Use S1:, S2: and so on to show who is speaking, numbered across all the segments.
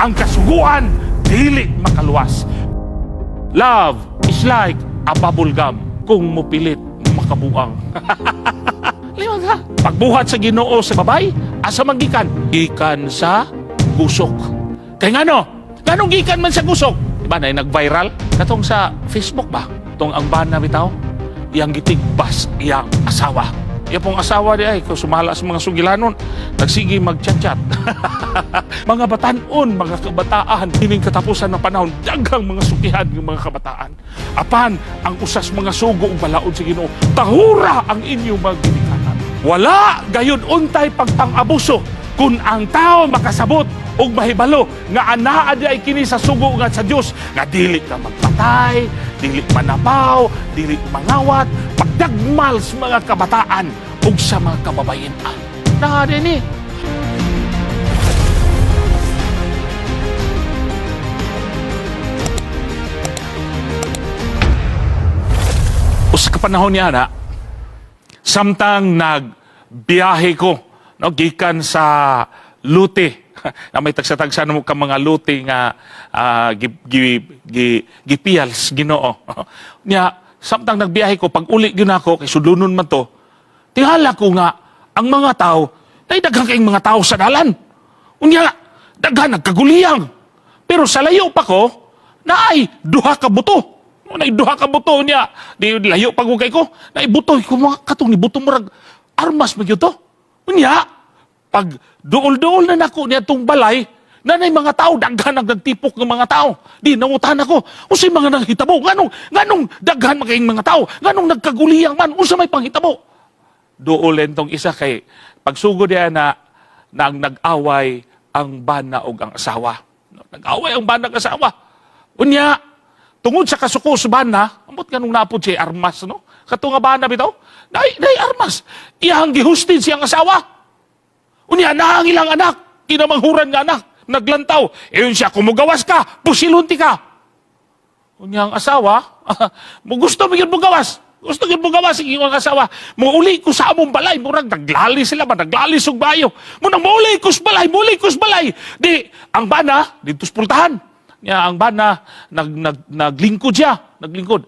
S1: ang kasuguan dili makaluwas. Love is like a bubble gum kung mupilit makabuang. Liwag ha. Pagbuhat sa Ginoo sa babay, asa magikan? Gikan sa gusok. Kaya nganong gikan man sa gusok? Diba na nag-viral? Katong sa Facebook ba? Itong ang bana bitaw, iyang gitigbas iyang asawa. Iya pong asawa di ay, kung sumala sa mga sugilanon, nagsige mag-chat-chat. Mga batanon, mga kabataan, hining katapusan ng panahon, daghang mga sukihan ng mga kabataan. Apan, ang usas mga sugo ug balaod sa Ginoo, tahura ang inyong mga ginikanan. Wala gayon untay pagpang-abuso kung ang tao makasabot og mahibalo nga anaa di ay kini sa sugo nga sa Dios nga dili ka magpatay, dili manapaw, dili mangawat, pagdagmal sa mga kabataan ug sa mga kababayen-an. Na dinhi. Sa kapanahon niya na, samtang nagbiyahe ko, no, gikan sa Lute, na may tagsa-tagsa mo ka mga Lute nga gipiyals Ginoo. Nya, samtang nagbiyahe ko, pag uli yun ako, kay sudlunon man to, tingala ko nga, ang mga tao, ay daghang kayong mga tao sa dalan. Unya, daghan nagkaguliyang. Pero sa layo pa ko, na ay duha ka buto. Na duha ka buto niya. Di layo pag kay ko, na ibuto ko mga katong ni buto murag armas magyud to. Unya, pag duol-duol na nako niya tong balay, nanay mga tao daghan ang nagtipok ng mga tao. Di nangutan ako, unsay mga nanghitabo? Nganong daghan maging mga tao? Nganong nagkaguliyang man? Unsa may panghitabo? Duolen tong isa kay pagsugod niya na nag-away ang bana og ang asawa. Nag-away ang bana ug asawa. Unya, tungod sa kasuko sa bana, amot kanong napod siya armas, no? Kato nga bana bitaw, nay armas. Iyang gihustin siyang asawa. Unya, nahangilang anak, kinamanghuran nga anak, naglantaw. Iyon siya, kumugawas ka, pusilunti ka. Unya, ang asawa, gusto mo yun mugawas. Gusto yun mugawas, yung asawa. Muuli ko sa among balay, murag naglali sila, naglali sug bayo. Munang muuli ko sa balay. Di, ang bana, dito pultahan. Ya, ang bana naglingkod siya, naglingkod.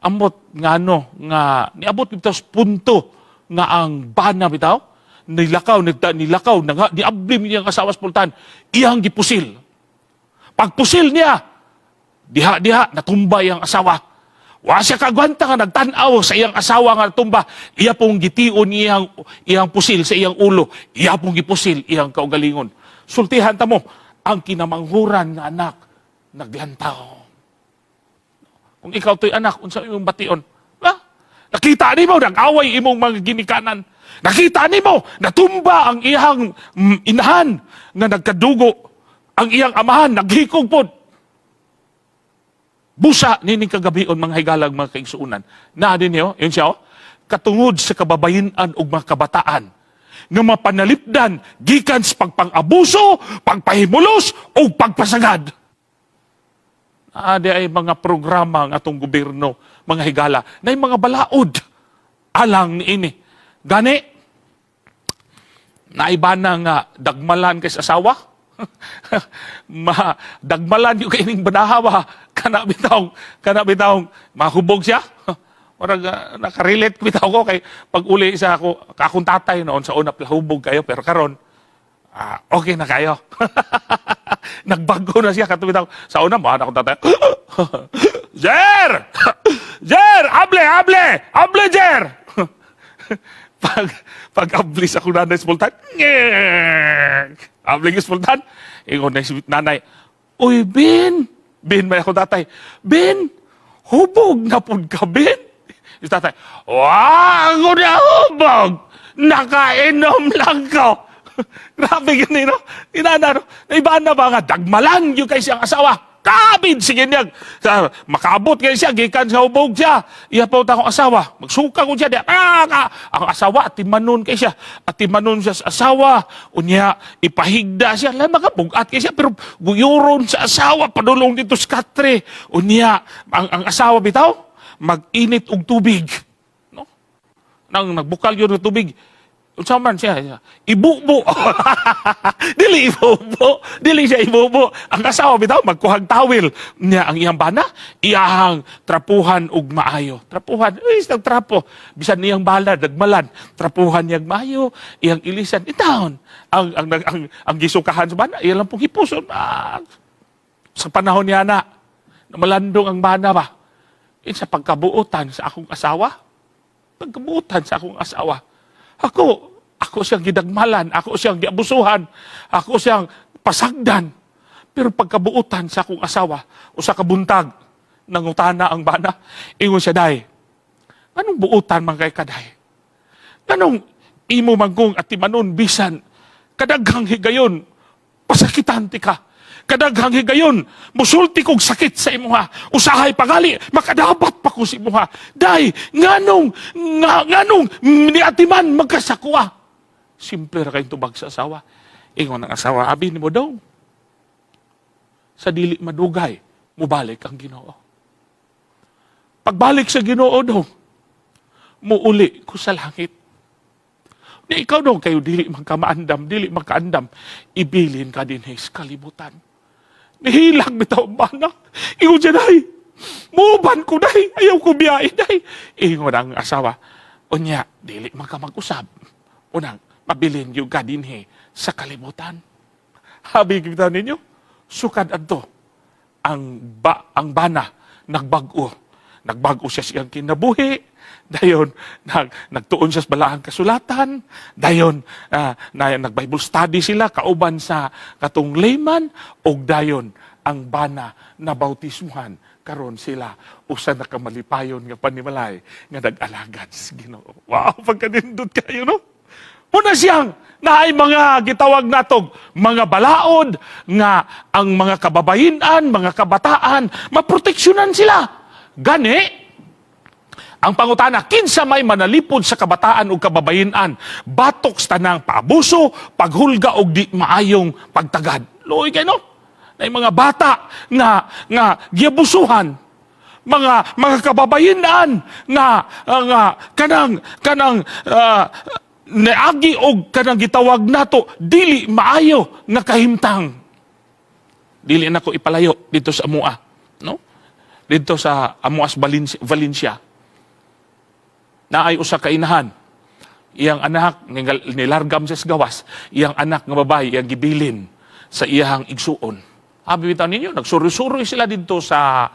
S1: Amot nga niabot bitaw sa punto nga ang bana bitaw nilakaw niablim niya ang asawa sa pultahan, iyang gipusil. Pagpusil niya, diha natumba iyang asawa. Wa siya kagwanta nga nagtan-aw sa iyang asawa nga natumba, iya pong gitiun iyang pusil sa iyang ulo, iya pong gipusil iyang kaugalingon. Sultihan ta mo ang kinamanghuran nga anak naglantaw. Kung ikaw to'y anak, unsa imong bation? Ha? Nakita ni mo, nag-away imong mga ginikanan. Nakita ni mo, natumba ang iyang inahan nga nagkadugo. Ang iyang amahan, naghikog pod. Busa, nining kagabion, mga higalag, mga kaigsuunan. Na din niyo, yun siya, katungod sa kababayinan o mga kabataan nga mapanalipdan gikan sa pagpang-abuso, pagpahimulos, o pagpasagad. Adi ay mga programa ng atong gobyerno, mga higala, na yung mga balaod alang ni ini. Gani, naibana nga dagmalan kay sa asawa, dagmalan yung kaining banahawa, kana bitawng mahubog siya. Parang nakarelate bitaw ko kay pag uli sa akong tatay noon sa una hubog kayo, pero karon okay na kayo. Nagbago na siya katubitaw. Sa una, mahal akong tatay. Jer! Jer! Able, Jer! pag ablis ako nanay sa pultan, abling sa pultan, ingon na si nanay, uy, Ben, may akong tatay, Ben, hubog na pud ka, Ben? Si tatay, wag ko na hubog, nakainom lang ko. Grabe ganun, no? Inana, no? Naibahan na ba nga, dagmalan yung kay siyang asawa. Kabid, sige niya. Makabot kayo siya, gikan sa hubog siya. Iya pa akong asawa. Magsuka ko siya. Ang asawa, atimanon kay siya. Atimanon siya sa asawa. Unya, ipahigda siya. Lang mga bugat kay siya. Pero guyuron sa asawa, padulong dito sa katre. Unya, ang asawa bitaw, mag-init og tubig. No? Nang nagbukal yun ng tubig, Unsa man siya? Ibubo. Dili ibubo. Dili siya ibubo. Ang asawa bitaw magkuhag tawil niya ang iyang bana, iyahang trapuhan og maayo. Trapuhan, isang trapo. Bisan niyang bala nagmalan, trapuhan niyang maayo, iyang ilisan itahon. Ang gisukahan sa bana, iya lang pong hipuson. Sa panahon niya na malandong ang bana ba? Sa pagkabuutan sa akong asawa. Pagkabuutan sa akong asawa. Ako siyang gidagmalan, ako siyang giabusuhan, ako siyang pasagdan. Pero pagkabuutan sa akong asawa, o sa kabuntag, nangutana ang bana, ingon siya, day, anong buutan man kay kaday? Anong imo mangkong at timanon bisan, kadaghang higayon, pasakitan ti ka. Kadaghang higayon, musulti kong sakit sa imuha. Usahay pagali, makadapat pa ko sa imuha. Day, nganong niatiman magkasakwa. Simple ra kayong tubag sa asawa. Ingon ang asawa, abi ni mo daw. Sa dili madugay, mubalik ang Ginoo. Pagbalik sa Ginoo daw, muuli ko sa langit. Ni ikaw daw kayo dili magkaandam, ibilin ka din sa kalibutan. Nihilang bitaw ang bana. Ingon siya, day. Muban ko, day. Ayaw ko biyahe, day. Ingon ang asawa. Unya, dili mag-usab. Unang, mabilin yung kadinhe sa kalibutan. Habi kita ninyo, sukad adto ang bana nagbago. Nagbago siya siyang kinabuhi. Dayon, nagtuon siya sa balaang kasulatan. Dayon, nag-Bible study sila, kauban sa katong layman. O dayon, ang bana na bautismuhan. Karon sila, usa na kamalipayon nga panimalay, nga nag-alagad sa Ginoo. Wow, pagkanindot kayo, no? Muna siyang, na ay mga gitawag natog, mga balaod, nga ang mga kababayinan, mga kabataan, maproteksyonan sila. Gani, ang pangutana, kinsa may manalipod sa kabataan o kababayinan, batok sa tanang paabuso, paghulga o di maayong pagtagad. Luoy kayo, no? Na mga bata nga giabusuhan, mga kababayinan nga kanang neagi og kanang gitawag nato dili maayo nga kahimtang. Dili nako ipalayo dito sa amua, no? Dito sa Amuas Valencia. Naay usa ka inahan. Iyang anak nilargam sa gawas, iyang anak nga babae iyang gibilin sa iyang igsuon. Abi bitaw ninyo, nagsuroy-suroy sila dito sa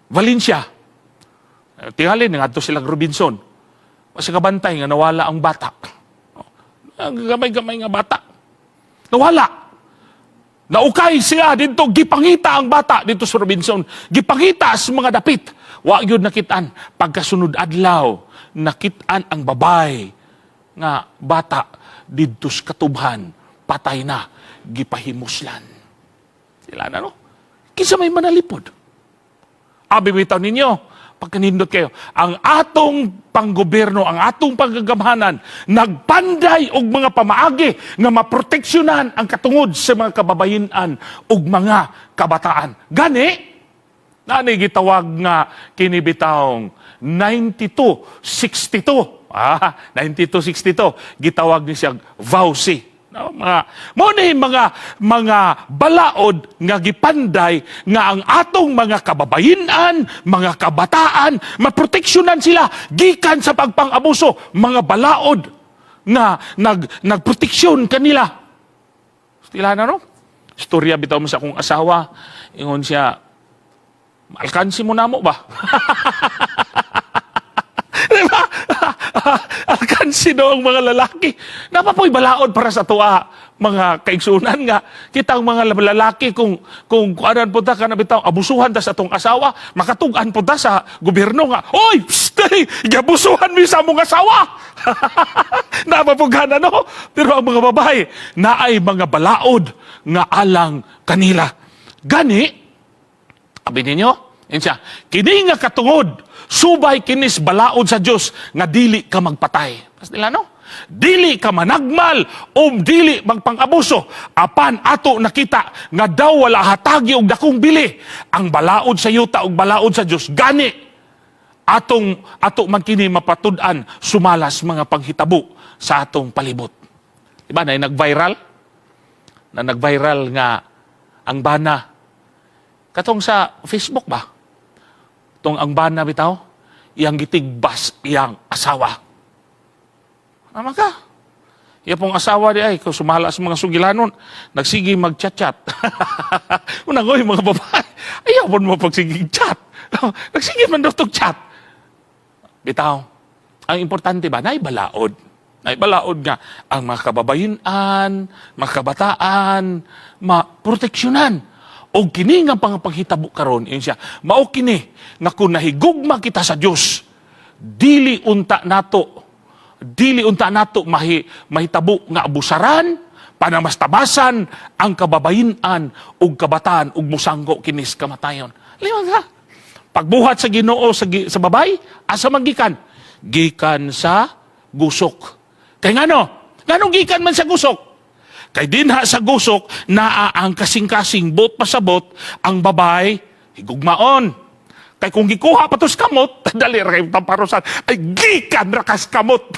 S1: Valencia. Tingali ngadto sila Robinson. Kasi kabantay nga nawala ang bata. Ang gamay-gamay nga bata. Nawala. Naukay siya dito, gipangita ang bata dito sa Robinson. Gipangita sa mga dapit. Wa yun nakitaan. Pagkasunod adlaw, nakitaan ang babay nga bata dito sa katubhan. Patay na. Gipahimuslan. Sila na, no? Kinsa may manalipod. Abi bitaw ninyo, pagkanindot kayo, ang atong panggoberno, ang atong panggagamhanan, nagpanday og mga pamaagi nga maproteksyonan ang katungod sa mga kababayinan og mga kabataan. Gani, nani gitawag nga kinibitawng 9262. 9262. Gitawag ni siyang VAUSI. No, mga balaod nga gipanday nga ang atong mga kababayinan, mga kabataan, maproteksyonan sila gikan sa pagpang-abuso, mga balaod nga nagproteksyon kanila. Stila na, no? Istorya bitaw mo sa akong asawa, ingon siya, alkansi mo na mo ba? Diba? Alkansi do ang mga lalaki. Napapoy balaod para sa tuwa, mga kaigsunan nga. Kita ang mga lalaki kung anan po ta ka na bitaw, abusuhan ta sa atong asawa, makatugan po ta sa gobyerno nga, oy, stay, gabusuhan mi sa mong asawa. Napapugana, no? Pero ang mga babae, naay mga balaod nga alang kanila. Gani, abi ninyo, kini nga katungod, subay kinis balaod sa Dios nga dili ka magpatay. Pas nila, no? Dili ka managmal o dili magpang-abuso. Apan ato nakita nga daw wala hatagi og dakong bili. Ang balaod sa yuta og balaod sa Dios gani ato man kini mapatud-an sumalas mga panghitabo sa atong palibot. Diba na nag-viral nga ang bana katong sa Facebook ba? Tong ang bana bitaw, iyang gitigbas iyang asawa. Ama ka? Iya pong asawa di ay, kung sumala sa mga sugilanon, nagsige mag-chat-chat. Unang oy, mga babae, ayaw po mo pagsige chat. Nagsige man daw chat. Bitaw, ang importante ba, naibalaod. Naibalaod nga, ang mga kababayinan, mga kabataan, maproteksyonan. O kini nga panghitabo karon yun siya, mao kini nga kung nahigugma kita sa Dios, dili unta nato mahitabo nga abusaran, panamastabasan ang kababayinan ug kabataan ug musanggo kinis kamatayon. Liwan ka. Pagbuhat sa Ginoo sa babay, asa magikan? Gikan sa gusok. Kay ngano gikan man sa gusok? Kay dinha sa gusok, naa ang kasing-kasing bot pasabot, ang babay, higugmaon. Kay kung gikuha pa tos kamot, dali ra kay tamparusan, ay gikan ra kas kamot.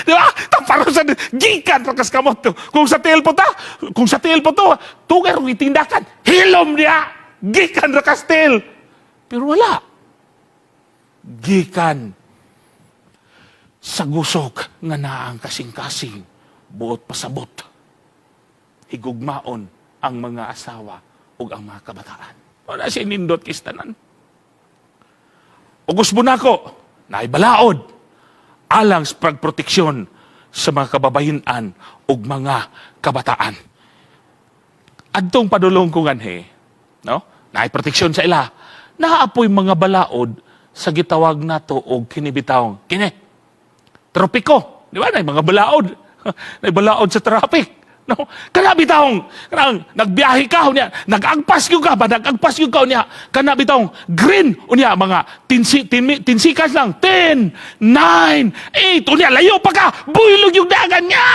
S1: Di ba? Tamparusan, gikan ra kas kamot. Kung sa tiil po to, tugay rin itindakan, hilom niya, gikan ra kas tiil. Pero wala. Gikan sa gusok nga naa ang kasing-kasing buot pasabot. Higugmaon ang mga asawa o ang mga kabataan. Wala siya nindot kistanan. Ugos mo na ko, naibalaod, alang sa pagproteksyon sa mga kababayinan o mga kabataan. Adtong padulong ko ganhe, no? Naiproteksyon sa ila, naapoy mga balaod sa gitawag nato og kinibitawng, tropiko. Di ba? Na mga balaod. Naibalaod sa traffic. No? Kanabitawng, nagbiyahe ka, unya, nag-agpas yung ka ba? Nag-agpas yung ka, unya, kanabitawng, green, unya, mga tinsikas lang, 10, 9, 8, unya, layo pa ka, builog yung dagan niya!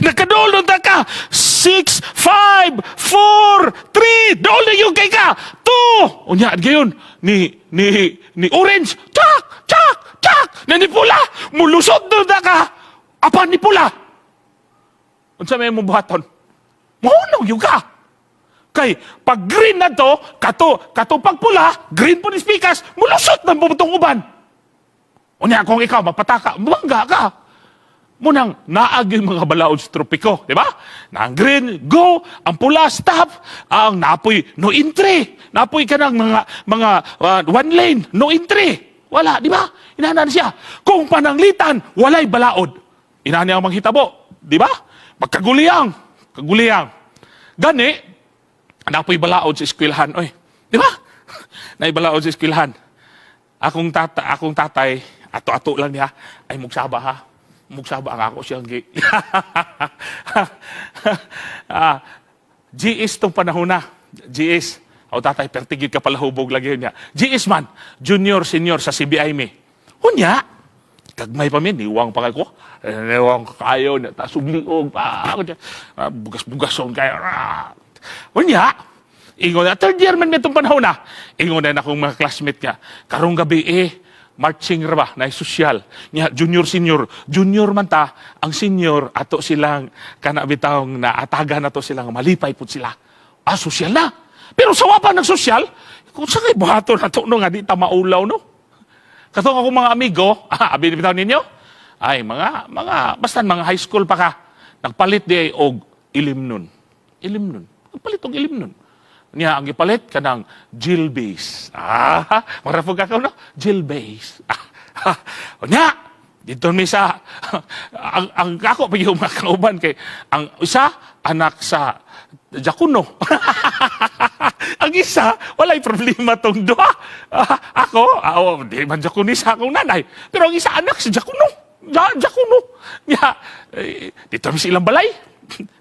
S1: Nagkadulog na ka, 6, 5, 4, 3, dole yung kay ka, 2, unya, gayon, ni orange, tsak, na ni pula, mulusot doon na ka, apa ni pula? Unsa may mong buhaton? Mahunong yung ka. Kay, pag green na to, kato pag pula, green po ni speakers, mulusot ng bubutong uban. Unya, kung ikaw, mapataka, bangga ka. Munang naag yung mga balaod sa tropiko, di ba? Na ang green, go, ang pula, stop, ang napoy, no entry. Napoy ka ng mga one lane, no entry. Wala, di ba? Inahanan siya. Kung pananglitan, walay balaod. Inahanan niya ang manghitabo, di ba? Magkaguliyang. Gani, napoy balaod sa eskwelahan. Oy, di ba? Naibalaod sa eskwelahan. Akong tatay, ato-ato lang niya, ay mugsaba ha. Mugsaba ang ako siyang GS tong panahon na. GS. O tatay, pertigid ka pala hubog lagi niya. GS man, junior, senior sa CBI me. Hunya, kagmay pa min, niwang pa ko. Niwang kayo, subliog pa. Bugas-bugason kayo. Hunya, ingon na, third year man itong panahon na. Ingon na akong mga classmate niya. Karong gabi marching ra ba, na sosyal. Nya, junior, senior. Junior man ta, ang senior, ato silang kanabitawang na ataga na to silang malipay po sila. Sosyal na. Pero sa wapan ng sosyal, kung saan kayo buhato na to, nga di ta maulaw, no? Katong akong mga amigo, abinibitaw ninyo, ay basta mga high school pa ka, nagpalit di ay og ilimnon. Nagpalit og ilimnon. Niya, ang ipalit ka ng Jill base. Marapog ka no? Jill base. Niya, dito misa, ang kako pa yung mga kauban kay, ang isa, anak sa Jakuno. Ang isa, walay problema tong duha. Ako, di man Jakunisa akong nanay. Pero ang isa, anak sa Jakuno. Jakuno. Niya, dito mi silang balay.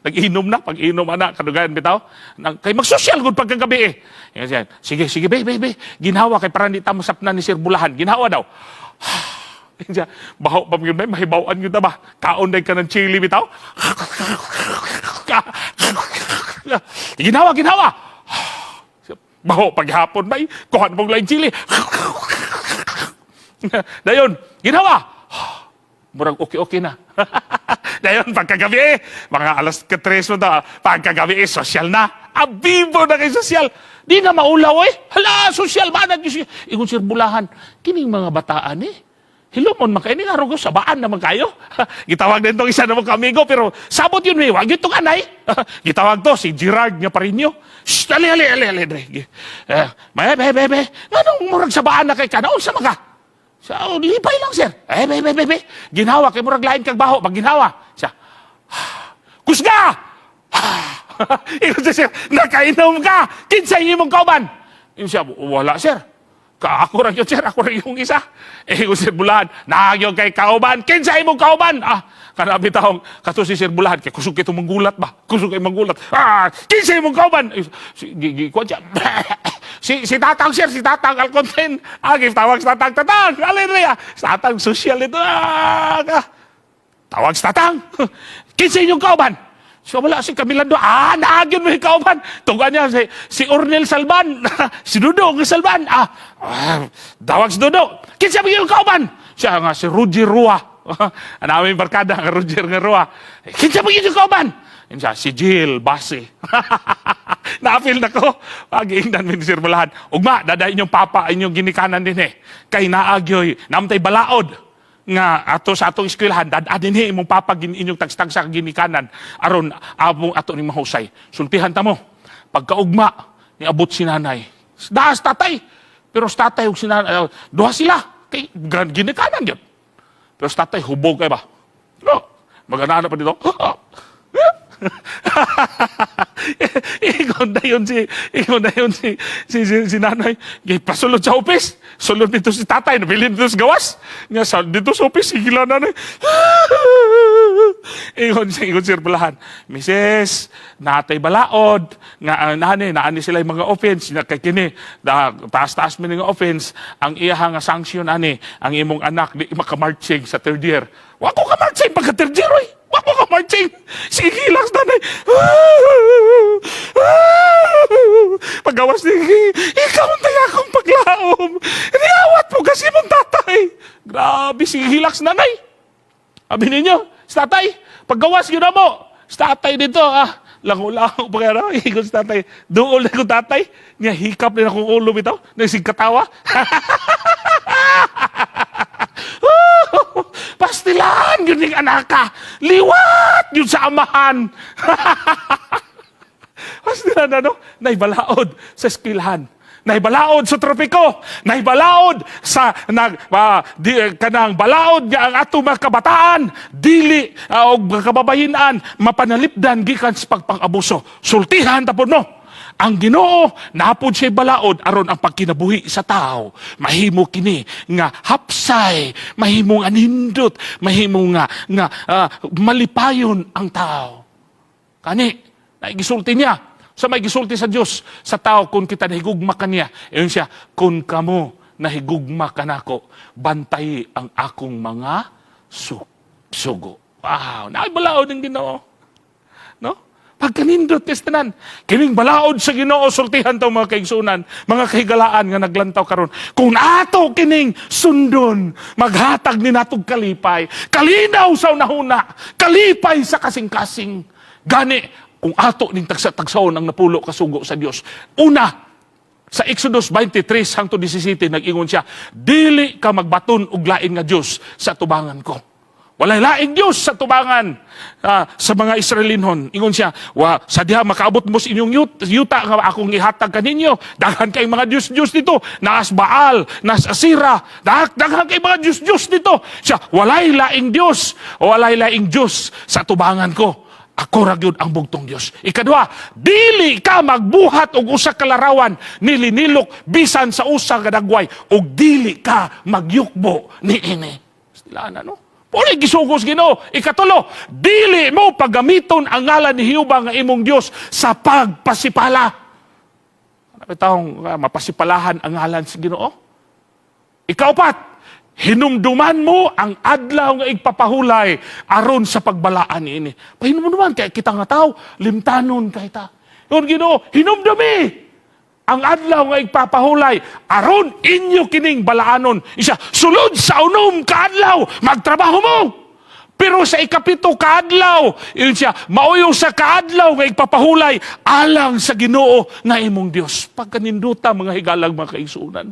S1: Nag-inom na, pag-inom anak, kadugayan bitaw. Kay mag-social good pagkagabi Sige, be. Ginhawa kay para di ta masapnan ni Sir Bulahan. Ginhawa daw. Baho pa yun, mahibawaan yun ba? Kaon day ka ng chili bitaw. Ginawa. Baho paghapon, may kuhan mong laing chili. Dayon, ginawa. Murag okay na. Dayon, pagkagabi mga alas 3 na, pagkagabi sosyal na. Abibo na kay sosyal. Di na maulaw Hala, sosyal ba na? Ingon sir Bulahan, kining mga bataan Hilomon makaini nga rugo, sabaan naman kayo. Gitawag din itong isa naman kamigo, pero sabot yun, wag yun itong anay. Gitawag to, si Gerard nga parinyo. Shh, ali. Bebe. Anong murag sabaan na kay ka? Naon sa mga? Sa lipay lang, sir. Bebe. Ginawa, kay murag lain kag baho. Pag ginawa, siya, kusga! Ikaw siya, sir, nakainom ka! Kinsay mong kauban! Yung siya, wala, sir. Ako rin yun, sir. Ako rin yung isa. Ikaw, sir Bulahan, nagyo kay kauban. Kinsay mong kauban! Kanabi taong, kato si Sir Bulahan, kay kusog kayo manggulat ba? Kusog kayo manggulat. Kinsay mong kauban! Gikuan siya, Si Tatang, sir, si Tatang Alconten. Tawag si Tatang. Alin sa Tatang social ito. Tawag si Tatang. Kinsay yung kauban? So wala si Camilando. Naagyon mo yung kauban. Tugan niya si Ornel Salban. Si Dudong Salban. Tawag si Dudong. Kinsay mo yung kauban? Siya nga si Roger Rua. Ang aming barkada nga Roger nga Rua. Kinsay mo yung kauban? Siya, si Jill Basi. Naapil na ko. Pag-iingdan mo ni Sir Bulahan. Ugma, dadayin yung papa, inyong ginikanan din Kay naagyoy, namtay balaod. Nga ato sa atong eskwelahan, dadadin imong papa inyong tagstag sa ginikanan. Aron, abong ato ni mahusay. Sultihan ta mo. Pagkaugma, niabot si nanay. Daas tatay. Pero sa tatay, si nanay, duha sila. Kay ginikanan yun. Pero sa tatay, hubog kayo ba? Magana pa dito. Ikon na yun si nanay. Pasulod sa office. Sulod dito si tatay. Nabilin dito sa gawas. Dito sa office, higila nanay. Ikon Sir Bulahan. Mrs. natay balaod. Naani sila yung mga offense. Kay kini, taas-taas mo nga offense. Ang iya nga sanction, ang imong anak, di makamarching sa third year. Wako ka marching pagka third year, Wako ka marching. Sige lang, nanay. Pagawas ni ikaw ang tayo akong paglaom. Niawat mo kasi mong tatay. Grabe, sige hilaks nanay. Sabi ninyo, sa tatay, paggawas yun na mo. Sa tatay dito, lango-lango pa kaya na. Ikot sa tatay. Doon na ko tatay. Niya hikap na akong ulo bitaw. Nagsigkatawa. Pastilan yun yung anak ka. Liwat yun sa amahan. Pastilan naibalaod sa eskwelahan. Naibalaod sa tropiko. Naibalaod sa kanang balaod nga ang ato mga kabataan. Dili o kababayinan mapanalipdan gikan sa pagpang-abuso. Sultihan tapon mo. Ang Ginoo napod siya balaod aron ang pagkinabuhi sa tao. Mahimo kini nga hapsay, mahimo nga nindot, mahimo nga malipayon ang tao. Kani, naigisulti niya. Sa may gisulti sa Dios sa tao kung kita nahigugma kaniya. Iyon siya, kung kamo nahigugma kanako, bantay ang akong mga sugo. Wow, naibalaod ng Ginoo. No? Pagkanindot testanan, kining balaod sa Ginoo sultihan taw mga kaigsunan, mga kahigalaan nga naglantaw karon. Kung ato kining sundon, maghatag ni natog kalipay, kalinaw sa unahuna, kalipay sa kasing-kasing. Gani, kung ato ning tagsa-tagsaon ang napulo kasugo sa Dios. Una, sa Exodus 23 hangtod 17 nag-ingon siya, dili ka magbaton og lain nga Dios sa tubangan ko. Walay laing Diyos sa tubangan sa mga Israelinhon. Ingon siya, sa diha makaabot mo sa inyong yuta nga akong ihatag kaninyo. Daghan kay mga Diyos dito. Naas Baal, naas Asira. Daghan kay mga Diyos dito. Siya, walay laing Diyos. Walay laing Diyos sa tubangan ko. Ako ra gyud ang bugtong Dios. Ikadua, dili ka magbuhat og usa ka larawan nilinilok bisan sa usa ka dagway ug dili ka magyukbo niini. Sila no? Puli gisugos Ginoo. Ikatulo, dili mo paggamiton ang ngalan ni Jehova nga imong Dios sa pagpasipala. Ano taong mapasipalahan ang ngalan si Ginoo? Ikaupat, hinumduman mo ang adlaw nga igpapahulay aron sa pagbalaan ini. Pahinumduman kay kita nga tao, limtanon kay ta. Yun Ginoo, hinumdumi. ang adlaw nga igpapahulay aron inyo kining balaanon. Isa, sulod sa unom ka adlaw magtrabaho mo. Pero sa ikapito kaadlaw, yun siya, mauyo sa kaadlaw nga igpapahulay alang sa Ginoo nga imong Dios. Pagkaninduta mga higalag mga kaigsunan.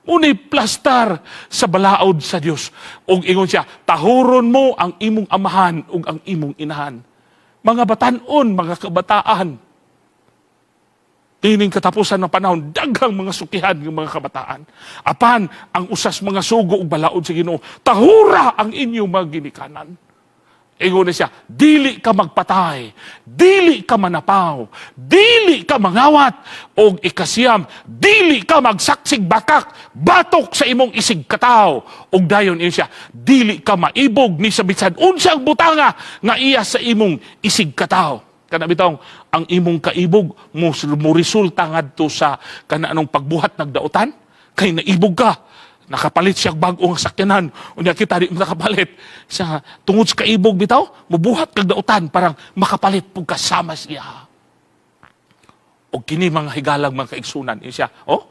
S1: Unay plastar sa balaod sa Dios. Og ingon siya, tahuron mo ang imong amahan ug ang imong inahan. Mga batanon, mga kabataan, tining katapusan ng panahon, daghang mga sukihan ng mga kabataan. Apan, ang usas mga sugo ug balaod sa Ginoo, tahura ang inyong mga ginikanan. Ingon na siya, dili ka magpatay, dili ka manapaw, dili ka mangawat, og ikasiyam, dili ka magsaksig bakak, batok sa imong isig kataw. Og dayon siya, dili ka maibog ni sa bisan unsang butanga nga iya sa imong isig kataw. Kana bitong ang imong kaibog mo resulta ngadto sa kanaanong pagbuhat nagdautan kay naibog ka. Nakapalit siya bagong sakyanan. Unya kita di nakapalit. Sa tungod sa kaibog bitaw, mubuhat kag dautan parang makapalit pug kasama siya. O kini mga higalag mga kaigsunan siya. Oh,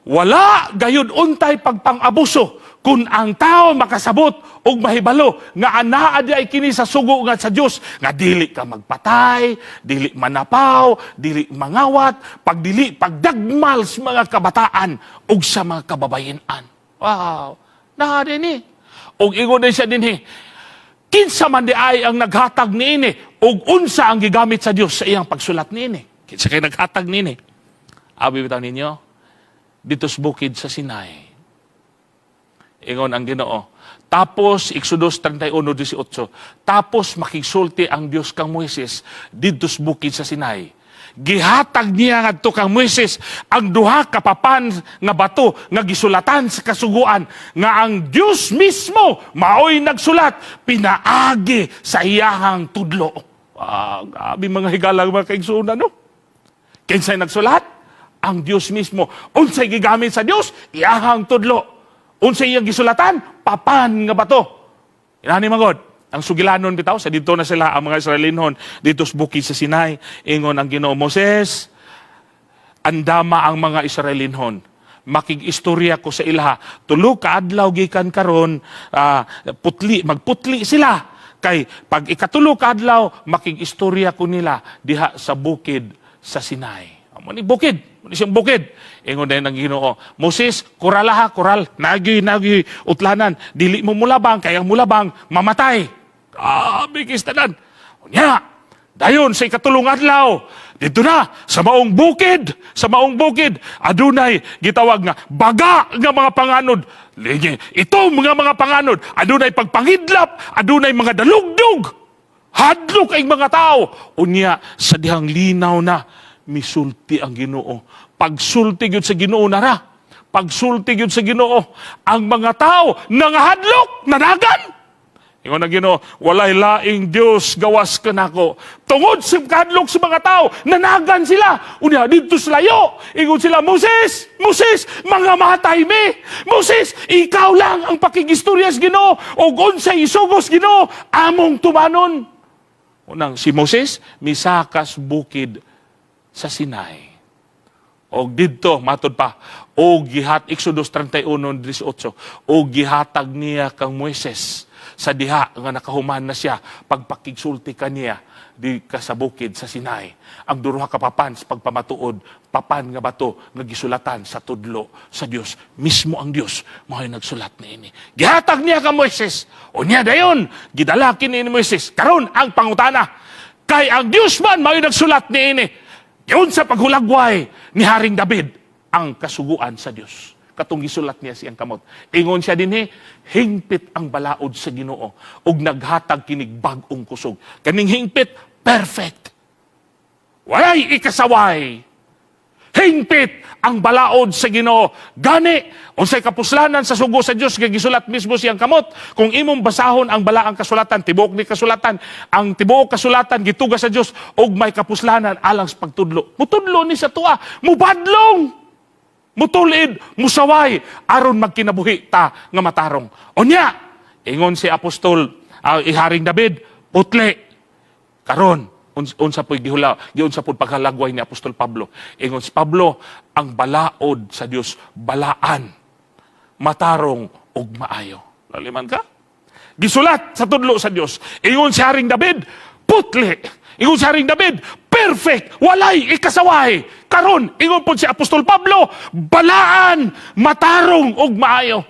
S1: wala gayud untay pagpang-abuso kung ang tao makasabot og mahibalo nga anaa di ay kini sa sugo nga sa Dios nga dili ka magpatay, dili manapaw, dili mangawat, pagdagmal sa mga kabataan ug sa mga kababayen-an. Wow, na dinhi. Og ingon din siya dinhi, kinsa man di ay ang naghatag niini ug unsa ang gigamit sa Dios sa iyang pagsulat niini. Kinsa kay naghatag niini? Abi bitaw ninyo, dito sa bukid sa Sinai. Ingon ang Ginoo. Tapos, Exodus 31:18, tapos makigsulti ang Dios kang Moises dito sa bukid sa Sinai. Gihatag niya ngadto kang Moises ang duha ka papan nga bato nga gisulatan sa kasuguan nga ang Dios mismo maoy nagsulat pinaagi sa iyahang tudlo. Grabe mga higalang mga kaigsunan, no? Kinsay nagsulat? Ang Dios mismo. Unsay gigamit sa Dios? Iyahang tudlo. Unsay iyang gisulatan? Papan nga bato. Inani magod. Ang sugilanon bitaw, sa dito na sila ang mga Israelinhon dito sa bukid sa Sinai. Ingon ang Ginoo, Moses, andama ang mga Israelinhon. Makig-istorya ko sa ilaha. Tulo ka adlaw gikan karon, magputli sila. Kay pag ikatulo ka adlaw, makig-istorya ko nila diha sa bukid sa Sinai. Muni bukid, muni siyang bukid. Ingon din ang Ginoo, Moses, kuralaha, kural, nagi utlanan, dili mo mulabang, kaya mulabang, mamatay. Bigis tanan. Unya, dayon sa ikatulong adlaw, dito na, sa maong bukid, adunay gitawag nga, baga nga mga panganod. Ito mga panganod, adunay pagpangidlap, adunay mga dalugdog, hadlok ay mga tao. Unya, sa dihang linaw na, misulti ang Ginoo. Pagsulti gyud sa Ginoo nara. Pagsulti gyud sa Ginoo, ang mga tao nangahadlok, nanagan. Ingon ang Ginoo, walay laing Dios gawas kanako. Tungod sa kadlok sa mga tao, nanagan sila. Unya didto sa layo. Ingon sila, Moses, mga matay me. Moses, ikaw lang ang pakigistorya sa Ginoo o unsay isugos Ginoo among tumanon. Unang si Moses misakas bukid sa Sinai. O didto, matod pa, o gihat, Exodus 31:18, o gihatag niya kang Moises sa diha nga nakahuman na siya pagpakigsulti kaniya di ka sa bukid sa Sinai. Ang duruha ka papan sa pagpamatuod, papan nga bato nga gisulatan sa tudlo sa Dios. Mismo ang Dios mao'y nagsulat niini. Gihatag niya kang Moises. O niya dayon, gidalakin ni Moises. Karon ang pangutana, kay ang Dios man mao'y nagsulat niini. Yun sa paghulagway ni Haring David, ang kasuguan sa Dios. Katong gisulat niya siyang kamot. Ingon siya dinhi, hingpit ang balaod sa Ginoo ug naghatag kinig bag-ong kusog. Kaning hingpit, perfect. Walay ikasaway. Hingpit ang balaod sa Ginoo. Gani, unsay kapuslanan sa sugo sa Dios nga gisulat mismo siyang kamot. Kung imong basahon ang balaang kasulatan, tibuok ni kasulatan, ang tibuok kasulatan gituga sa Dios og may kapuslanan alang sa pagtudlo. Mutudlo ni sa tuwa, mubadlong, mutulid, musaway aron magkinabuhi ta nga matarong. Unya, ingon si apostol Haring David, putli. Karon, unsa po'y gihula, giunsa po'y paghalagway ni Apostol Pablo. Ingon si Pablo, ang balaod sa Dios balaan, matarong ug maayo. Naliman ka? Gisulat sa tudlo sa Dios. Ingon si Haring David, putli. Ingon si Haring David, perfect, walay ikasaway. Karon, ingon po si Apostol Pablo, balaan, matarong ug maayo.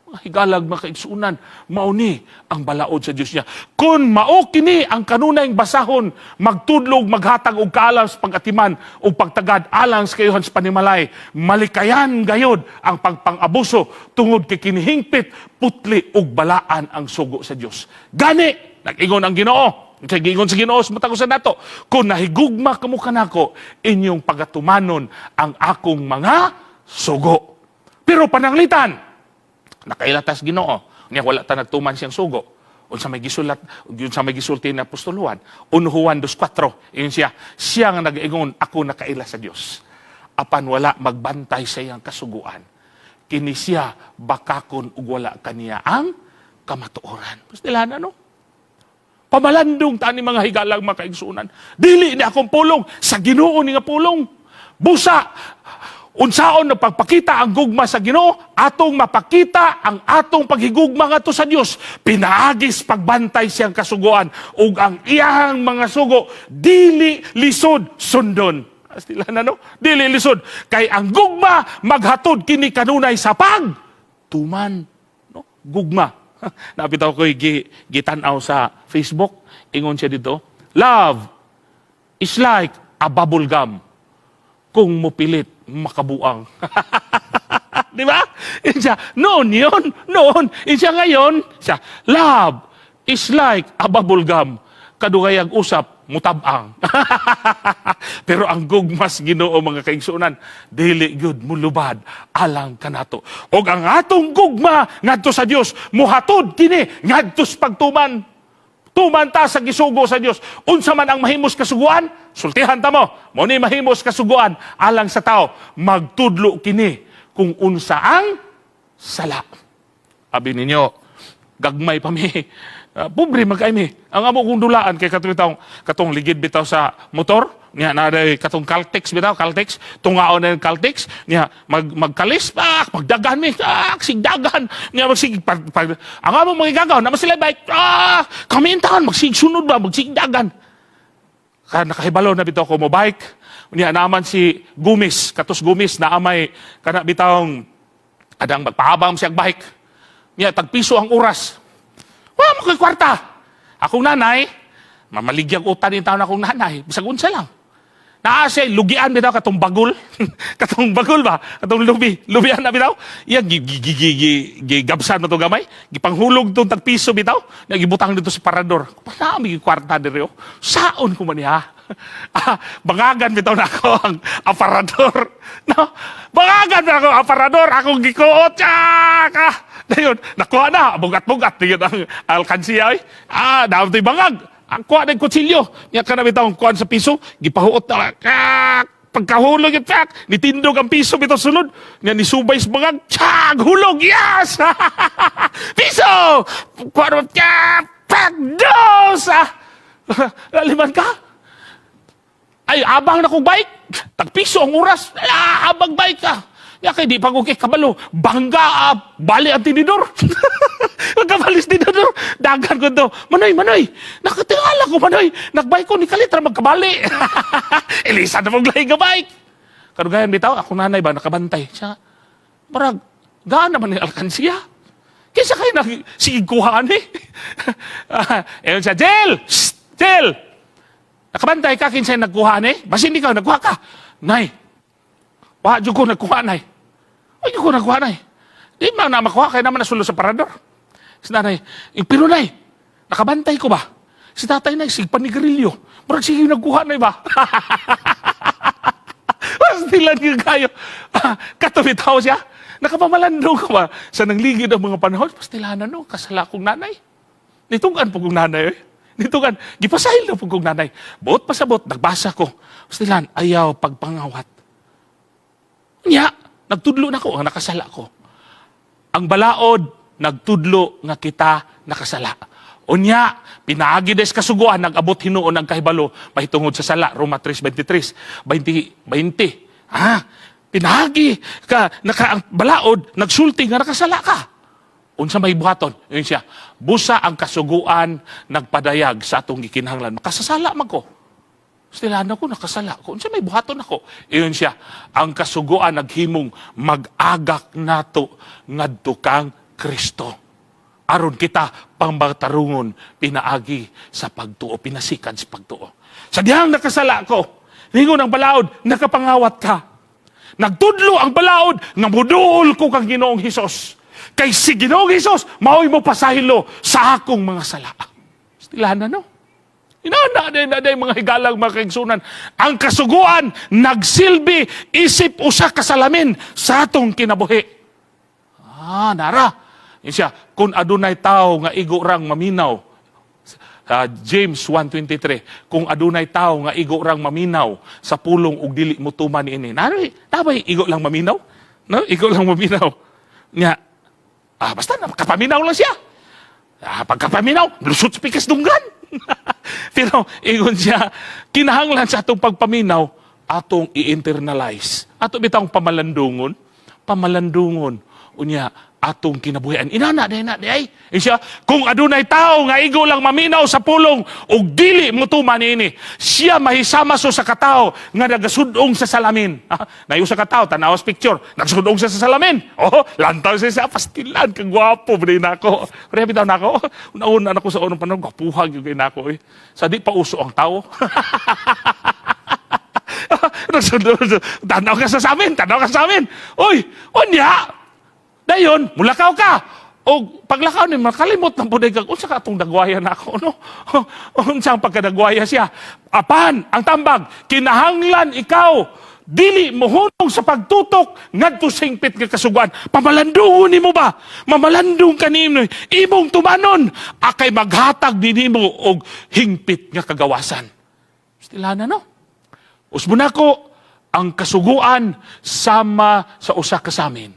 S1: Higalag makaigsunan, mauni ang balaod sa Diyos niya. Kung mao kini ang kanunay basahon, magtudlog, maghatag og kaalam sa pagatiman o pagtagad alang sa kayuhan sa panimalay, malikayan gayod ang pagpang-abuso tungod kay kinihingpit, putli ug balaan ang sugo sa Diyos. Gani, nag-ingon ang Ginoo. Kaya gingon sa Ginoo, matako sa nato, kung nahigugma kamo kanako, inyong pagatumanon ang akong mga sugo. Pero pananglitan, nakailatas Ginoo, niya wala ta nagtuman siyang sugo. Unsa may gisulat, unsa may gisulti na Apostol Juan, 1 Juan 2:4, iyon siya nga nag-ingon, ako nakaila sa Dios. Apan wala magbantay sa iyang kasuguan. Kini siya bakakon ug wala kaniya ang kamatuoran. Pastilan ano? Pamalandong tani mga higalang makaigsunan. Dili ni akong pulong sa Ginoo ni nga pulong. Busa unsaon na pagpakita ang gugma sa Ginoo, atong mapakita ang atong paghigugma ngadto sa Dios. Pinaagis pagbantay siyang kasuguan ug ang iyang mga sugo dili lisod sundon. Astila na no? Dili lisod kay ang gugma maghatod kini kanunay sa pagtuman, no? Gugma. Napitaw ko'y gitanaw sa Facebook, ingon siya dito, love is like a bubble gum. Kung mupilit, makabuang. Di ba? Noon yun. Siya ngayon, siya, love is like a bubble gum. Kadugayag usap, mutabang. Pero ang gugmas Ginoo mga kaigsunan, dili gyud mulubad alang kanato. Og ang atong gugma ngadto sa Dios, muhatod kini ngadto sa pagtuman. Tuman ta sa gisugo sa Dios. Unsa man ang mahimos kasuguan, sultihan ta mo. Mao ni mahimos kasuguan alang sa tao, magtudlo kini kung unsa ang sala. Abi ninyo, gagmay pa mi. Pobre magkay mi. Ang amo kong dulaan kay katong ligid bitaw sa motor, niya na katong Caltex bitaw, Caltex, tungaon na yung Caltex, niya magkalis, magdagan mi, sigdagan, niya magsig, ang amo magigagaw, naman sila bike, kamintahan, magsigsunod ba, magsigdagan. Kaya nakahibalo na bitaw ko mo bike, niya naman si Gumis, katos Gumis, naamay, kana bitawng, adang magpahabang siyang bike, niya tagpiso ang oras. Wala mo kay kwarta. Akong nanay, mamaligyang utan yung taon akong nanay. Bisag unsa lang. Naasay, lugian bitaw, katong bagul. Katong bagul ba? Katong lubian na bitaw. Iya, gigabsan na ito gamay. Gipanghulog itong tagpiso bitaw. Nagibutang dito sa parador. Panami yung kwarta dito. Saon ko man niya? Bangagan bitaw na ako ang aparador. No? Bangagan na ako ang aparador. Akong gikuot. Tsaka! Dayon, nakuha na, bugat-bugat, tingin ang alkansiya, daw ito'y bangag. Ang kuha ng kutsilyo, niya ka na bitang kuha sa piso, gipahuot na, pagkahulog yung nitindog ang piso, bitaw sunod, niya nisubay sa bangag, hulog, yes! Piso! Kuha na, dos! Laliman ka? Ay, abang na kong bike, tagpiso ang oras, abang bike ka. Ya kay di pagukit kabalo, bangga bali ang tinidor. Magkabalis tinidor, dagan ko to. Manoy, nakatingala ko manoy. Nagbike ko ni kalitra magkabali. Elisa na mong lahi nga bike. Karugayan bitaw, ako nanay ba nakabantay. Siya, parang, gaan naman ni alkansiya. Kaysa kayo nagsigikuhaan eh. Ewan siya, Jel! Nakabantay ka kinsay nagkuhaan eh. Basta hindi ka, nagkuha ka. Nay, wajud ko nagkuha nay. Wajud ko nagkuha nay. Di man na makuha, kaya naman nasulo sa parador. Si nanay, pero nay, nakabantay ko ba? Si tatay nay, sigpanigarilyo. Marag sige nagkuha nay ba? Pastilan yung kayo. Katumitaw siya. Nakapamalandong ko ba? Sa nangligid ang mga panahon, pastilanan no, kasala kong nanay. Nitungan po kong nanay eh. Nitungan, gipasahil na po kong nanay. Buot pasabot, nagbasa ko. Pastilan, ayaw pagpangawat. Nya, nagtudlo na ko, ang nakasala ko. Ang balaod, nagtudlo nga kita nakasala. Unya, pinaagi des kasuguan, nag-abot hinuon ang kahibalo, mahitungod sa sala, Roma 3:23, 20. Pinagi ka, ang balaod, nagsulti nga nakasala ka. Unsa may buhaton? Yun siya, busa ang kasuguan, nagpadayag sa atong gikinahanglan. Makasasala man ko. Stilaan ako, nakasala ko. Unsa may buhaton ako? Iyon siya, ang kasuguan naghimong mag-agak nato ngadto kang Kristo. Aron kita pangbatarungon pinaagi sa pagtuo, pinasikan sa pagtuo. Sa dihang nakasala ko, lingon ang balaod, nakapangawat ka. Nagtudlo ang balaod, nga muduol ko kang Ginoong Hesus. Kay si Ginoong Hesus, mao'y mo pasahilo sa akong mga sala. Stilaan na, no? Inana mga higalang mga kaigsunan. Ang kasuguan, nagsilbi, isip usa kasalamin sa atong kinabuhi. Nara. Yan siya, kung adunay tao nga igo rang maminaw, James 1:23, kung adunay tao nga igo rang maminaw sa pulong ug dili mo tuman niini. Nabay igo lang maminaw? No, igo lang maminaw. Nya, basta kapaminaw lang siya. Pagkapaminaw, lusot sa pikas dunggan. Pero ingon siya, kinahanglan sa atong pagpaminaw, atong i-internalize. Ato bitang pamalandungon. Unya, atong kinabuhian. Inana, day. Siya, kung adunay tao nga igo lang maminaw sa pulong ug dili mo tuman ini, siya mahisama so sa katao nga nagasudong sa salamin. Nayo sa katao, tanawas picture, nagasudong sa salamin. Lantaw siya pastilan, kang gwapo, bali nako. Pero bitaw nako, una ako sa unang panahon, gwapuhag yung kay nako. Sa di pa uso ang tao. Tanaw ka sa amin. Uy, onya, dayon, mulakaw ka. O paglakaw ni makalimot ng buday kag unsa ka atong dagwaya nako, no? Unsa ang pagkadagwaya siya? Apan ang tambag, kinahanglan ikaw dili mohunong sa pagtutok ngadto sa hingpit nga kasuguan. Pamalandungon nimo ba? Mamalandong kanimo imong tumanon akay maghatag dinimo og hingpit nga kagawasan. Stilana, no? Usbo nako, ang kasuguan sama sa usa ka samin.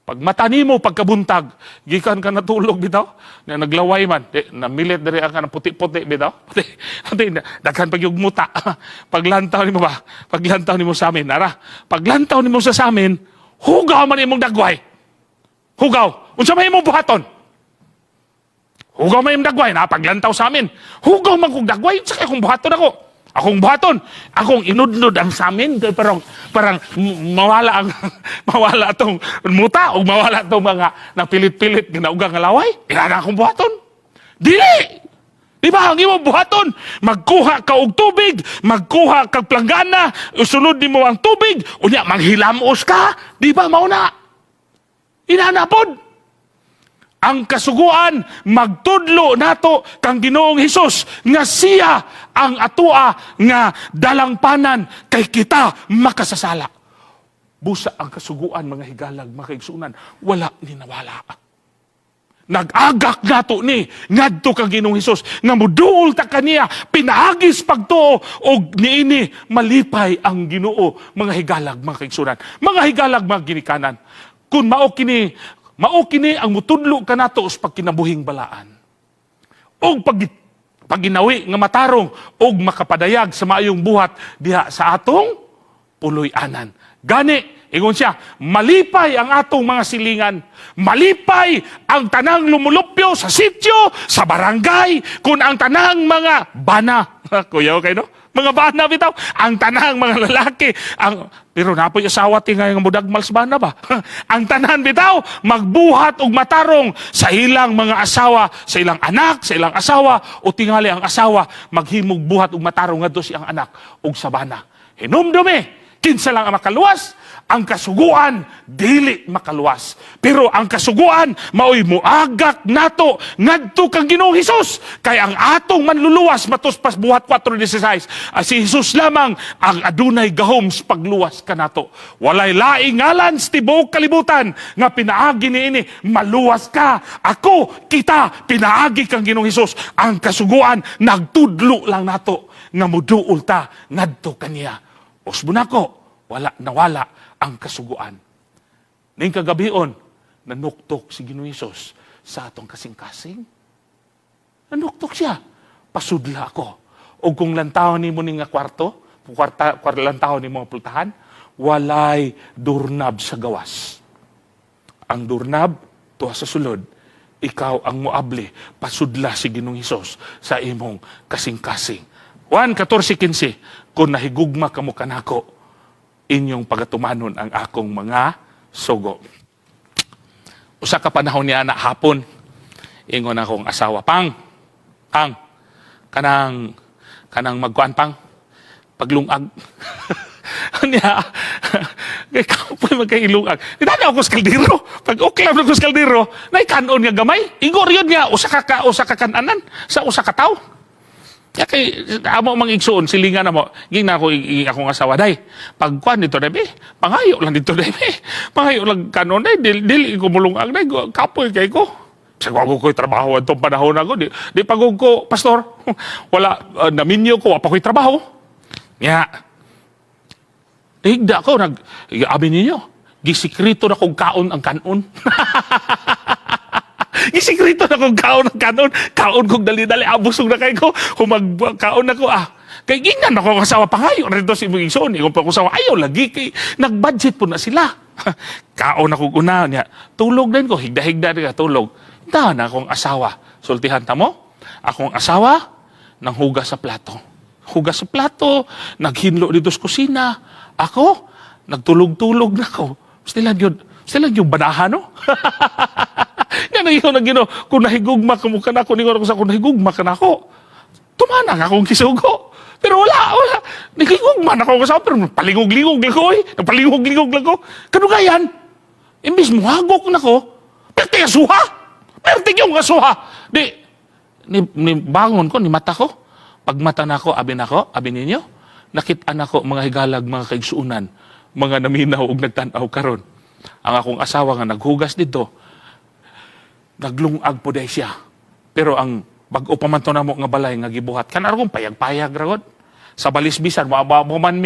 S1: Pag mata nimo pagkabuntag, gikan ka natulog bitaw, na naglaway man, namilit diri ang puti-puti bitaw. Daghan pag yung muta. Paglantaw nimo ba? Paglantaw nimo sa amin, nara. Paglantaw nimo sa amin, hugaw man imong dagway. Hugaw. Unsa may imong buhaton? Hugaw man imong dagway na paglantaw sa amin. Hugaw man kog dagway, sa kung buhaton ako. Akong buhaton, akong inudlod ang samin, parang mawala atong muta o mawala atong mga napilit-pilit ginaugang alaway. Ilan akong buhaton? Dili! Di ba ang imong buhaton? Magkuha ka og tubig, magkuha kag planggana, usunod nimo ang tubig, unya manghilamos ka, di ba mauna? Inanapod. Ang kasuguan, magtudlo nato kang Ginoong Hesus nga siya ang atua nga dalangpanan kay kita makasasala. Busa ang kasuguan, mga higalag, mga kaigsunan, wala ni nawala. Nag-agak nato ni ngadto kang Ginoong Hesus nga muduol ta kaniya pinaagis pagtuo og niini malipay ang Ginoo, mga higalag, mga kaigsunan, mga higalag, mga ginikanan. Kung mao kini ang mutudlo ka nato sa pagkinabuhing balaan. O paginawi nga matarong o makapadayag sa maayong buhat diha sa atong puloy-anan. Gani, ingon siya, malipay ang atong mga silingan, malipay ang tanang lumulupyo sa sityo, sa barangay, kung ang tanang mga bana. Kuya, okay, no? Mga bana bitaw, ang tanang mga lalaki, pero napoy asawa tingay nga mudagmal sa bana ba? Ang tanan bitaw, magbuhat og matarong sa ilang mga asawa, sa ilang anak, sa ilang asawa, o tingali ang asawa, maghimog buhat og matarong ngadto siyang anak og sa bana. Hinumdumi, kinsa lang ang makaluwas, ang kasuguan, dili makaluwas. Pero ang kasuguan, mao'y muagak nato, ngadto kang Ginoong Hesus. Kaya ang atong manluluwas, matuspas buhat 4:16, si Hesus lamang ang adunay gahom sa pagluwas ka nato. Walay laing ngalan sa tibuok kalibutan, nga pinaagi niini, maluwas ka. Ako, kita, pinaagi kang Ginoong Hesus. Ang kasuguan, nagtudlo lang nato, nga muduol ta, ngadto kaniya. Usbo nako, nawala ang kasuguan. Ning kagabion, nanuktok si Ginoong Hesus sa atong kasing-kasing. Nanuktok siya. Pasudla ako. O kung lantahon ni mo ni nga kwarto, lantahon ni mo nga pultahan, walay durnab sa gawas. Ang durnab, tuwa sa sulod, ikaw ang muabli, pasudla si Ginoong Hesus sa imong kasing-kasing. 1:14-15, kung nahigugma kamo kanako, inyong pagatumanon ang akong mga sugo. Usa ka panahon niya na hapon, ingon akong asawa, Pang, kanang magkuan pang, paglungag. Niya, kay kapoy magkailungag. Nidana ako sa kaldero. Pag uklaw na ko sa kaldero, naikanon nga gamay. Igor yun nga, usa ka kananan, sa usa ka tao. Kaya kay, amo mang igsuon, silingan na mo, ging na ako, akong asawa, day, pagkuan dito, day, pangayo lang dito, day, pangayo lang kanon, day, dili ko mulungag, day, kapoy kay ko. Sa ko ko'y trabaho itong panahon ako, di pagod ko, pastor, wala, naminyo ko, wapa ko'y trabaho. Nga, higda ko, amin ninyo, gisikrito na kong kaon ang kanon. Gisikrito na kong kaon ang kaon kong dali-dali, abusog na kayo ko, humagkaon na ko, kay gingnan ako kasawa pangayo, rito si mga igsoon, kung pa kasawa, ayaw lagi, kay nag-budget po na sila. Kaon ako una niya, tulog din ko, higda-higda na tulog. Dahan akong asawa, sultihan ta mo, akong asawa, nang hugas sa plato. Hugas sa plato, naghinlo dito sa kusina. Ako, nagtulog-tulog na ako. Stilan yun banahan, no? Yan ang ikaw na gino, kung nahigugma ka mo ka na ako, kung nahigugma ka na ako, tumanang akong kisugo. Pero wala. Nahigugma na ako kasama, pero palingog-lingog lang ko, Napalingog-lingog lang ko. Kanugayan, imbis mo hagok na ko, perti yung asuha. Ni bangon ko, ni mata ko. Pag mata na ako, abi ninyo, nakita na ko mga higalag, mga kaigsuunan, mga naminaw ug nagtanaw karon. Ang akong asawa nga naghugas dito, naglungag po day siya. Pero ang bag-o pa man to na mo nga balay nga gibuhat, kanar kong payag-payag ragod. Sa balisbisan, wa pa man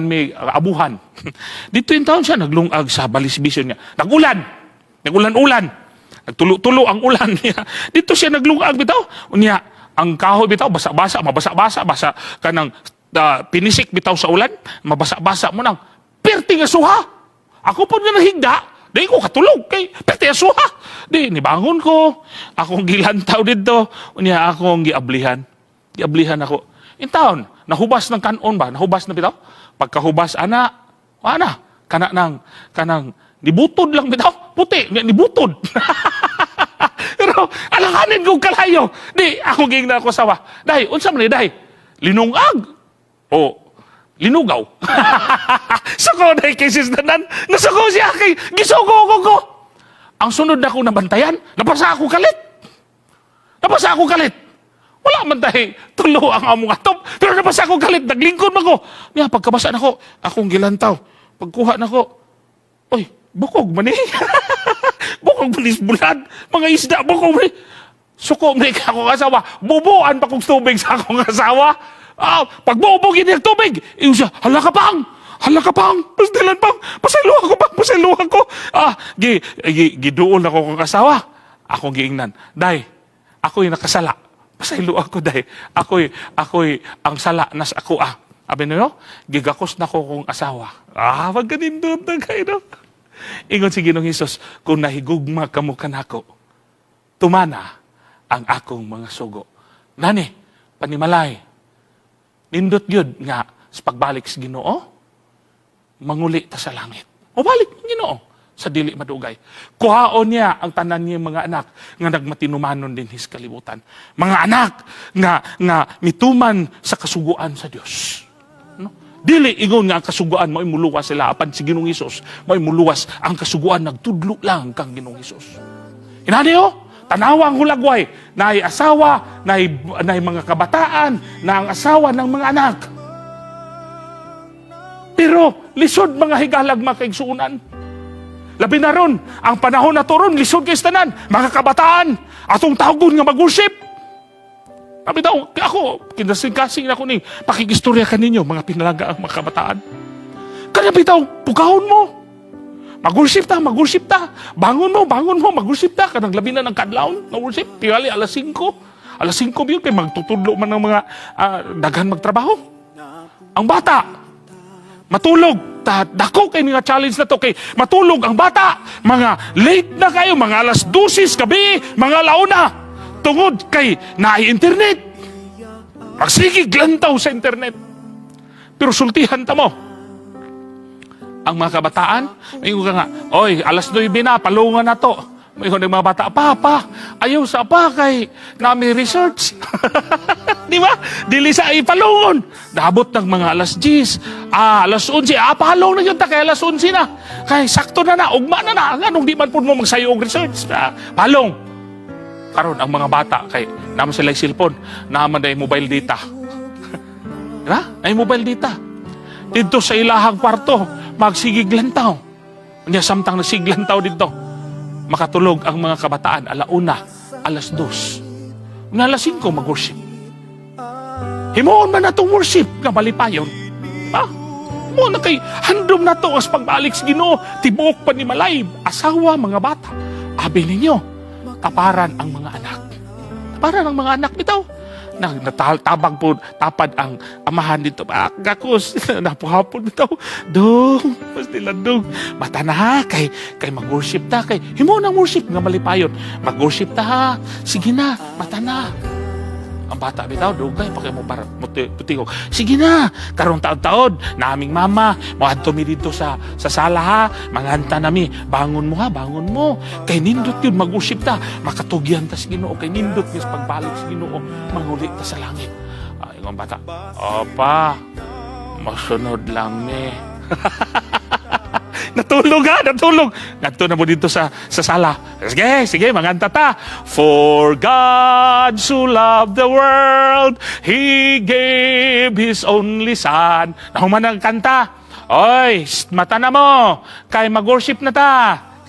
S1: may abuhan. Dito yung taon siya, naglungag sa balisbisan niya. Nagulan-ulan. Nagtulo-tulo ang ulan niya. Dito siya naglungag bitaw. Unya, ang kahoy bitaw, mabasa-basa, basa kanang pinisik bitaw sa ulan, mabasa-basa mo nang, perti nga suha. Ako po nga nahigda, di ko katulog, kay perti nga suha. Di, nibangon ko, akong gilantaw dito, unya akong giablihan ako. In taon, nahubas ng kanon ba? Nahubas na bitaw? Pagkahubas, kanang, nibutod lang bitaw, puti, nibutod. Pero, alanganin kong kalayo. Di, ako gigna ako sawa. Day, unsa man day? Linungag. O, linugaw. Sako day kay sis Danan. Nasako siya kay gisugo ko. Ang sunod na ko nabantayan, napasa ako kalit. Wala man tayo, tulo ang among atop. Pero napasa ako kalit, naglingkod man ko. Nga, pagkabasa na ko, akong gilantaw. Pagkuha na ko, oy, bukog man eh. Bukog man bulad. Mga isda, bukog man eh. Suko man akong asawa. Bubuan pa kong tubig sa akong asawa. Pag bubugin niya tubig, iyo siya, hala ka pang, pastilan pang, pasailuhan ko. Giduol ako kong asawa. Akong giingnan, day, ako'y nakasala. Pasailuhan ko, day. Ako'y ang sala nas ako Abi nyo, gigakos na ko kong asawa. Wag ganindot na kayo, no? Ingon si Ginoong Hesus, kung nahigugma kamo kanako, tumana ang akong mga sugo. Nani, panimalay, nindot yun nga, sa pagbalik sa Ginoo, manguli ta sa langit. O balik ng Ginoo, sa dili madugay. Kuhaon niya ang tanan niya mga anak, nga nagmatinumanon din his kalibutan. Mga anak, nga mituman sa kasuguan sa Diyos. Dili ingon nga ang kasuguan mo'y muluwas sila apan si Ginoong Hesus mo'y muluwas ang kasuguan nagtudlo lang kang Ginoong Hesus. Inaniyo, tanawang hulagway naay asawa, naay mga kabataan, na ang asawa ng mga anak. Pero lisod mga higalag mga kaigsuunan. Labi na ron, ang panahon na to ron, lisod kay tanan, mga kabataan, atong tawgon nga mag-worship. Sabi daw, ako, kinasing-kasing na ko ni, pakikistorya ka ninyo, mga pinalaga ang mga kabataan. Kaya bitaw, pugahon mo. Mag-worship ta. Bangon mo, mag-worship ta. Kanang labi na ng kadlaon, na-worship, tingali alas 5. Alas 5 yun, kay magtutudlo man ng mga daghan magtrabaho. Ang bata, matulog. Dako kay nga challenge na to. Kay matulog ang bata. Mga late na kayo, mga alas 12 gabi, mga launa. Tungod kay naay-internet. Magsigig lantaw sa internet. Pero sultihan ta mo. Ang mga kabataan, mayroon ka nga, oy, alas 9 na, palungan na to. Mayroon ng mga bata, Papa, ayaw sa pa kay nami research. Di ba? Dili sa ipalungon. Dabot ng mga alas 10, alas 11, palong na yun ta kay alas 11 na. Kay sakto na na, ugma na na. Anong di man po mo magsayo og research? Palong. Karon ang mga bata, kay naman sila yung cellphone, naman na yung mobile data. Diba? Ay mobile data. Dito sa ilahang kwarto, magsigig lantaw. Kanya samtang nasiglantaw dito, makatulog ang mga kabataan, alauna, alas 2. Alas 5, mag-worship. Himuon man na itong worship nga malipayon. Ha? Himuon na kay handom na ito as pagbalik sa Ginoo, tibok pa ni Malay, asawa, mga bata. Abi ninyo, taparan ang mga anak. Taparan ang mga anak bitaw. Natabang po, tapad ang amahan dito. Kakos, napuhapon bitaw. Dong, mas nila dong. Mata na ha, kay mag-worship ta. Kay, himuon ang worship nga malipayon. Mag-worship ta ha. Sige na, mata na. Ang bata bitaw, dugay pa kayo mo putingog. Sige na, karong taon-taon, naming mama, maadto mi dito sa sala ha, manganta nami, bangon mo ha, bangon mo. Kay nindot yun, mag-usip ta, makatugyan ta sa Ginoo, kay nindot yun sa pagbalik sa Ginoo, manguli ta sa langit. Ay, ang bata, Opa, masunod lang ni. Natulog ha, natulog. Nagto na mo dito sa sala. Sige, manganta ta. For God so loved the world, He gave His only Son. Nahuman ang kanta. Oy, mata na mo. Kay mag-worship na ta.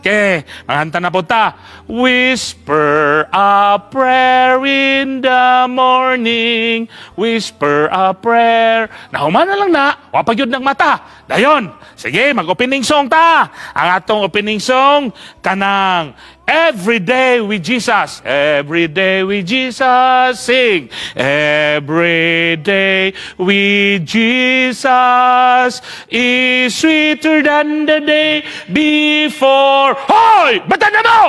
S1: Okay, manganta na po ta. Whisper a prayer in the morning. Whisper a prayer. Nahuman na lang na. Wapag yun ng mata. Dayon. Sige, mag-opening song ta. Ang atong opening song, kanang Every Day with Jesus. Every day with Jesus. Sing. Every day with Jesus is sweeter than the day before. Hoy! Bata na mo!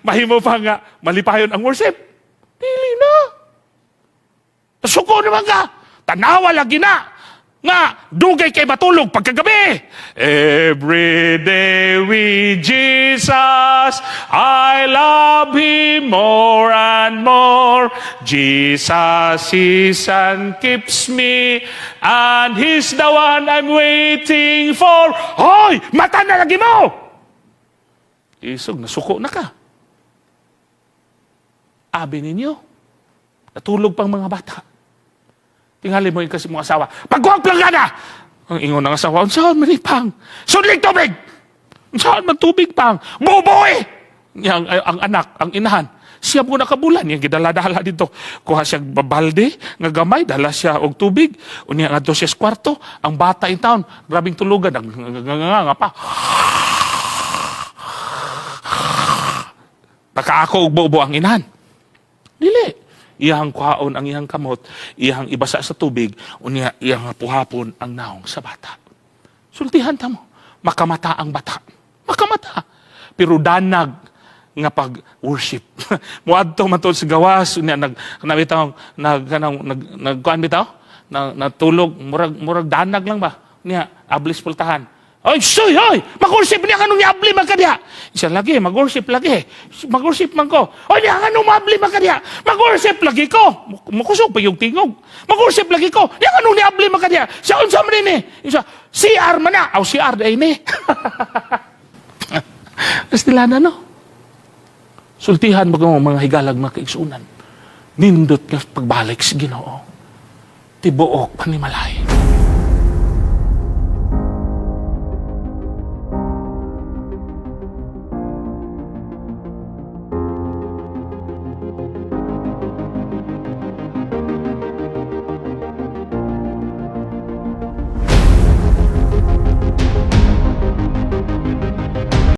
S1: Mahimo pa nga, malipayon ang worship. Dili na. Suko naman ka. Tanawa lagi na. Nga, dugay kay matulog pagkagabi. Every day with Jesus, I love Him more and more. Jesus is and keeps me, and He's the one I'm waiting for. Hoy! Mata na lagi mo! Isog, nasuko na ka. Abi ninyo, natulog pang mga bata. Tingali mo yung kasi mga asawa, pagwag lang ka na! Ang ingon ng asawa, saan manipang? Sunlig tubig! Saan man tubig pang? Buboy! Ang anak, ang inahan, siya po nakabulan, yung gidala-dala dito. Kuha siya babalde, nga gamay, dala siya og tubig. Unya nga doon siya sa kwarto, ang bata in town, grabing tulugan, nga pa. Nakaako og buo ang inahan. Dili. Iyang kuhaon ang iyang kamot, iyang ibasa sa tubig, unya iyang puhapon ang naong sa bata. Sultihan ta mo. Makamata ang bata. Makamata. Pero danag nga pag-worship. Muadto man to sa gawas, unya nagkuan bitaw, natulog, murag danag lang ba? Unya ablis pultahan. Ay, soy, hoy! Mag-worship niya kanong niabli man ka diya. Isa lagi, mag-worship lagi. Mag-worship man ko. Ay, niya kanong maabli man ka diya. Mag-worship lagi ko. Mukusog pa yung tingog. Mag-worship lagi ko. Niya kanong niabli man ka diya. Siya unsa man ni. Isa, CR man na. Aw, CR day ni. Nastila na, no? Sultihan mo mga higalag mga kaigsunan. Nindot nga pagbalik sa Ginoo. Tibuok panimalay.